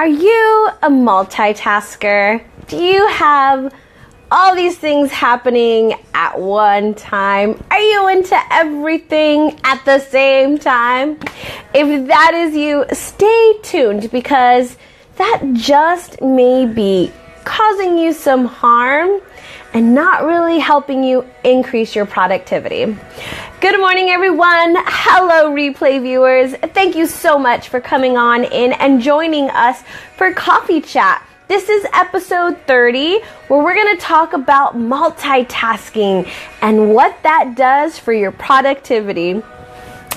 Are you a multitasker? Do you have all these things happening at one time? Are you into everything at the same time? If that is you, stay tuned because that just may be causing you some harm and not really helping you increase your productivity. Good morning, everyone. Hello, replay viewers. Thank you so much for coming on in and joining us for Coffee Chat. This is episode 30, where we're going to talk about multitasking and what that does for your productivity.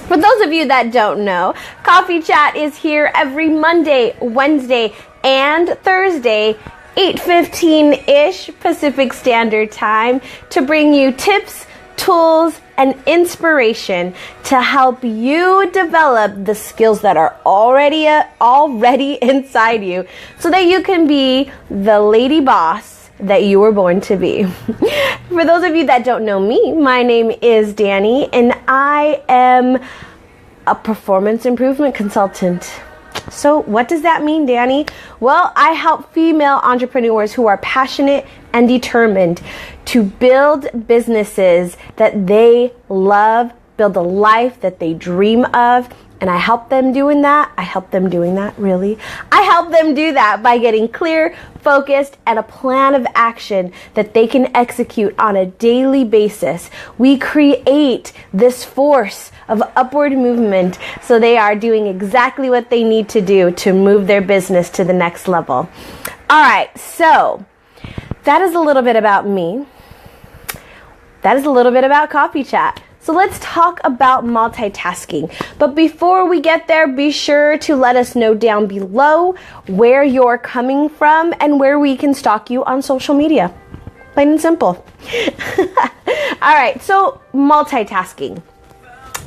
For those of you that don't know, Coffee Chat is here every Monday, Wednesday, and Thursday, 8:15-ish Pacific Standard Time, to bring you tips, tools, and inspiration to help you develop the skills that are already inside you so that you can be the lady boss that you were born to be. For those of you that don't know me, my name is Danny, and I am a performance improvement consultant. So what does that mean, Danny? Well, I help female entrepreneurs who are passionate and determined to build businesses that they love, build a life that they dream of. And I help them doing that. I help them do that by getting clear, focused, and a plan of action that they can execute on a daily basis. We create this force of upward movement so they are doing exactly what they need to do to move their business to the next level. All right, so that is a little bit about me. That is a little bit about Coffee Chat. So let's talk about multitasking. But before we get there, be sure to let us know down below where you're coming from and where we can stalk you on social media. Plain and simple. All right, so multitasking.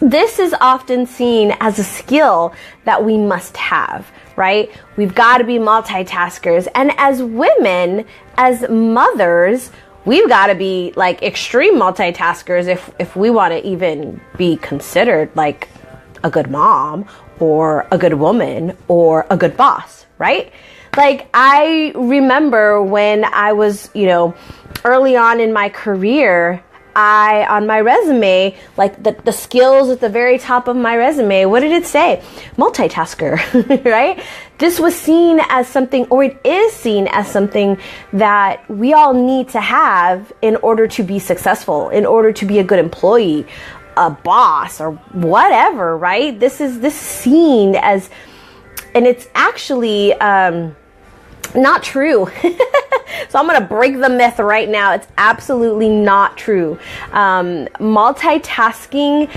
This is often seen as a skill that we must have, right? We've got to be multitaskers. And as women, as mothers, we've got to be like extreme multitaskers if we want to even be considered like a good mom or a good woman or a good boss, right? Like I remember when I was, early on in my career, on my resume, like the skills at the very top of my resume, what did it say? Multitasker, right? This was seen as something, or it is seen as something that we all need to have in order to be successful, in order to be a good employee, a boss, or whatever, right? This is seen as, and it's actually not true. So I'm going to break the myth right now. It's absolutely not true. Multitasking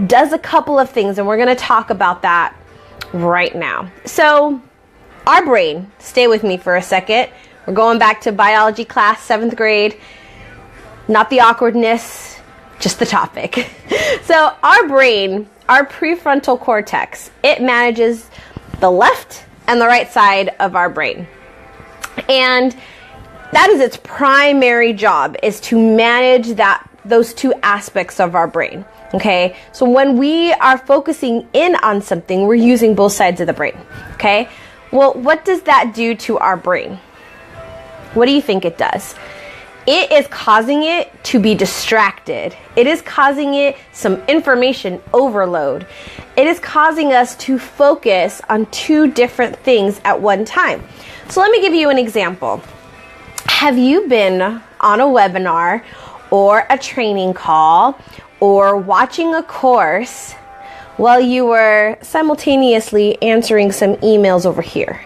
does a couple of things, and we're going to talk about that right now. So our brain, stay with me for a second. We're going back to biology class, 7th grade. Not the awkwardness, just the topic. So our brain, our prefrontal cortex, it manages the left and the right side of our brain. And that is its primary job, is to manage those two aspects of our brain. Okay, so when we are focusing in on something, we're using both sides of the brain. Okay, well, what does that do to our brain? What do you think it does? It is causing it to be distracted. It is causing it some information overload. It is causing us to focus on two different things at one time. So let me give you an example. Have you been on a webinar or a training call or watching a course while you were simultaneously answering some emails over here?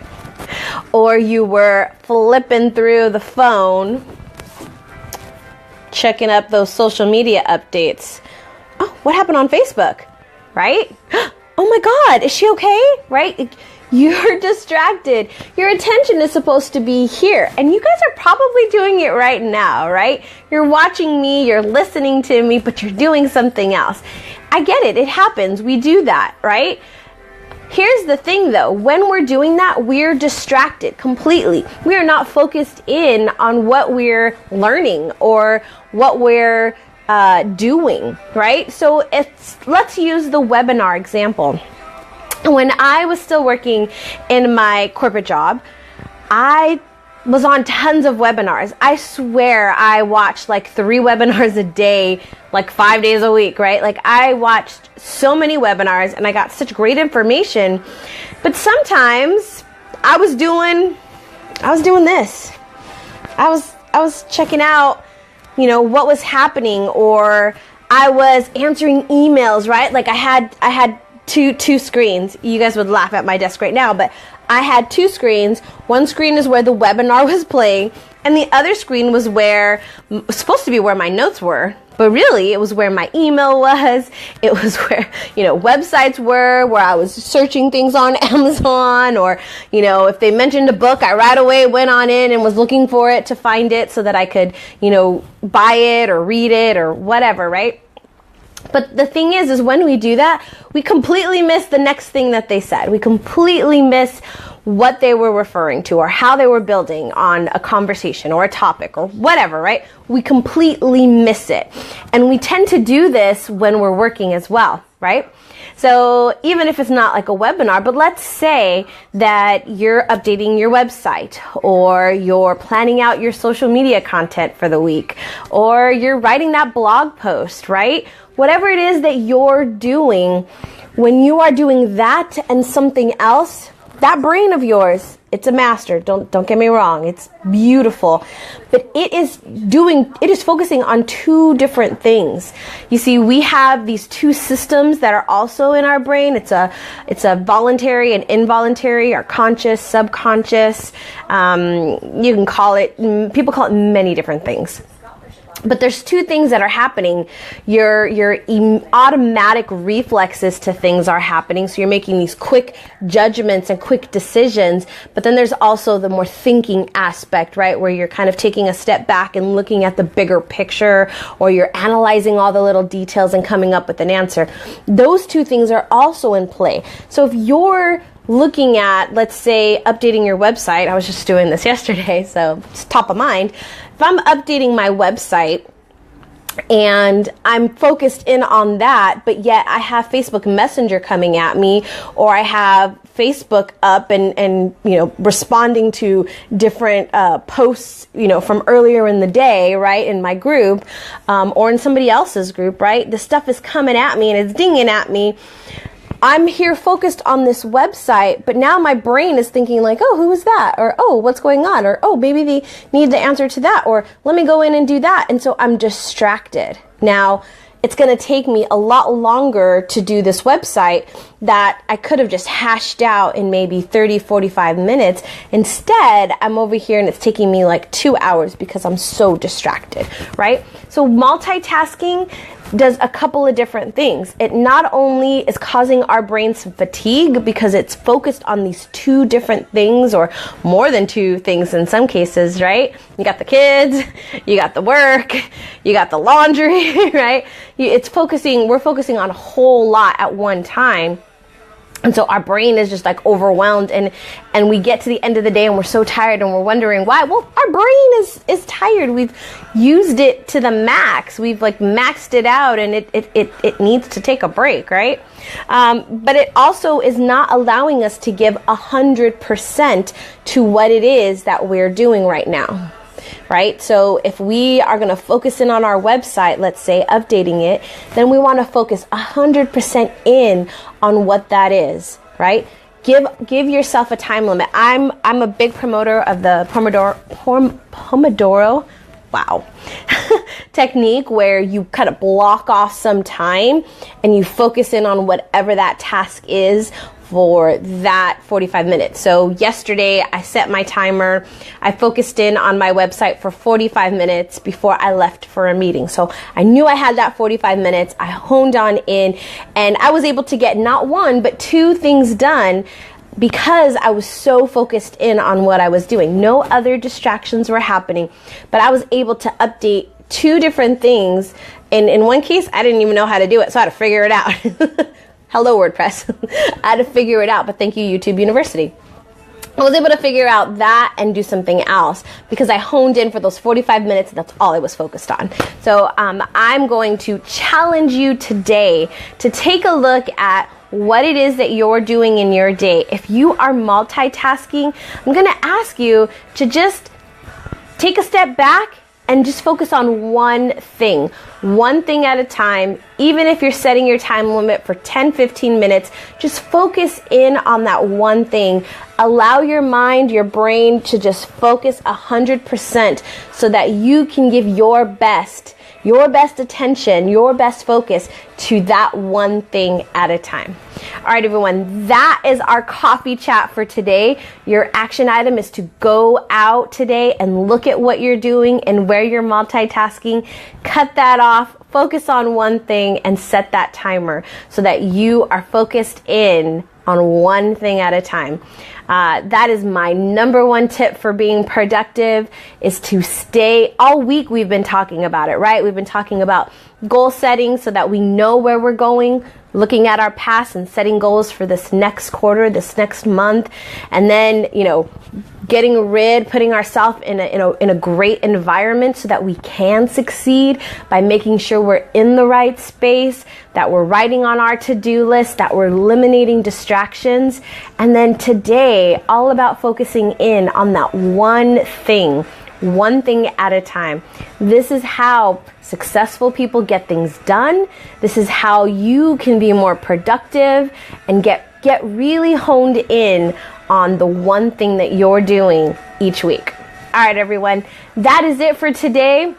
Or you were flipping through the phone, checking up those social media updates. Oh, what happened on Facebook, right? Oh my God, is she okay, right? You're distracted. Your attention is supposed to be here. And you guys are probably doing it right now, right? You're watching me, you're listening to me, but you're doing something else. I get it. It happens. We do that, right? Here's the thing though, when we're doing that, we're distracted completely. We are not focused in on what we're learning or what we're doing, right? So let's use the webinar example. When I was still working in my corporate job, I was on tons of webinars. I swear I watched like 3 webinars a day, like 5 days a week, right? Like I watched so many webinars and I got such great information. But sometimes I was doing this. I was checking out, what was happening, or I was answering emails, right? Like I had two screens. You guys would laugh at my desk right now, but I had 2 screens. One screen is where the webinar was playing, and the other screen was supposed to be where my notes were, but really it was where my email was. It was where, websites were, where I was searching things on Amazon, or, if they mentioned a book, I right away went on in and was looking for it to find it so that I could, buy it or read it or whatever, right? But the thing is when we do that, we completely miss the next thing that they said. We completely miss what they were referring to or how they were building on a conversation or a topic or whatever, right? We completely miss it. And we tend to do this when we're working as well, right? So even if it's not like a webinar, but let's say that you're updating your website, or you're planning out your social media content for the week, or you're writing that blog post, right? Whatever it is that you're doing, when you are doing that and something else, that brain of yours, it's a master. Don't get me wrong. It's beautiful, but it is focusing on 2 different things. You see, we have these 2 systems that are also in our brain. It's a voluntary and involuntary, or conscious, subconscious. You can call it, people call it many different things. But there's 2 things that are happening. Your automatic reflexes to things are happening. So you're making these quick judgments and quick decisions. But then there's also the more thinking aspect, right? Where you're kind of taking a step back and looking at the bigger picture, or you're analyzing all the little details and coming up with an answer. Those 2 things are also in play. So if you're looking at, let's say, updating your website, I was just doing this yesterday, so it's top of mind. If I'm updating my website and I'm focused in on that, but yet I have Facebook Messenger coming at me, or I have Facebook up and responding to different posts, from earlier in the day, right, in my group, or in somebody else's group, right? The stuff is coming at me and it's dinging at me. I'm here focused on this website, but now my brain is thinking like, oh, who is that? Or, oh, what's going on? Or, oh, maybe they need the answer to that. Or let me go in and do that. And so I'm distracted. Now, it's going to take me a lot longer to do this website that I could have just hashed out in maybe 30, 45 minutes. Instead, I'm over here and it's taking me like 2 hours because I'm so distracted, right? So multitasking does a couple of different things. It not only is causing our brain some fatigue because it's focused on these 2 different things, or more than 2 things in some cases, right? You got the kids, you got the work, you got the laundry, right? We're focusing on a whole lot at one time. And so our brain is just like overwhelmed, and we get to the end of the day and we're so tired and we're wondering why. Well, our brain is tired. We've used it to the max. We've like maxed it out, and it needs to take a break, right? But it also is not allowing us to give 100% to what it is that we're doing right now. Right? So if we are going to focus in on our website, let's say updating it, then we want to focus 100% in on what that is, right? Give yourself a time limit. I'm a big promoter of the Pomodoro technique, where you kind of block off some time and you focus in on whatever that task is for that 45 minutes. So yesterday I set my timer. I focused in on my website for 45 minutes before I left for a meeting. So I knew I had that 45 minutes. I honed on in, and I was able to get not 1, but 2 things done because I was so focused in on what I was doing. No other distractions were happening, but I was able to update 2 different things. And in one case, I didn't even know how to do it, so I had to figure it out. Hello, WordPress. I had to figure it out, but thank you, YouTube University. I was able to figure out that and do something else because I honed in for those 45 minutes, and that's all I was focused on. So I'm going to challenge you today to take a look at what it is that you're doing in your day. If you are multitasking, I'm going to ask you to just take a step back and just focus on one thing at a time. Even if you're setting your time limit for 10-15 minutes, just focus in on that one thing. Allow your mind, your brain to just focus 100% so that you can give your best attention, your best focus to that one thing at a time. All right, everyone, that is our coffee chat for today. Your action item is to go out today and look at what you're doing and where you're multitasking. Cut that off, focus on one thing, and set that timer so that you are focused in on one thing at a time. That is my number one tip for being productive, is to stay. All week we've been talking about it, right? We've been talking about goal setting so that we know where we're going, looking at our past and setting goals for this next quarter, this next month, and then, putting ourselves in a great environment so that we can succeed by making sure we're in the right space, that we're writing on our to-do list, that we're eliminating distractions. And then today, all about focusing in on that one thing at a time. This is how successful people get things done. This is how you can be more productive and get really honed in on the one thing that you're doing each week. All right, everyone, that is it for today.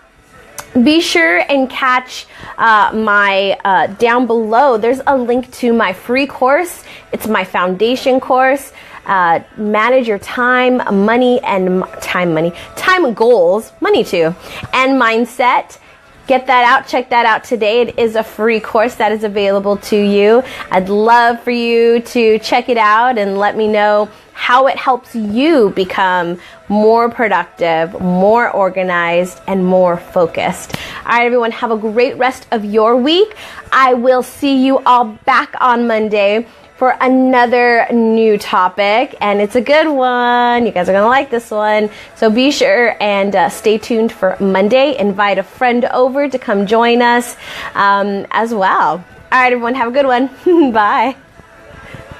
Be sure and catch my down below. There's a link to my free course. It's my foundation course. Manage your time, money, and time goals, money too, and mindset. Get that out. Check that out today. It is a free course that is available to you. I'd love for you to check it out and let me know how it helps you become more productive, more organized, and more focused. All right, everyone, have a great rest of your week. I will see you all back on Monday for another new topic, and it's a good one. You guys are gonna like this one. So be sure and stay tuned for Monday. Invite a friend over to come join us as well. All right, everyone, have a good one. Bye.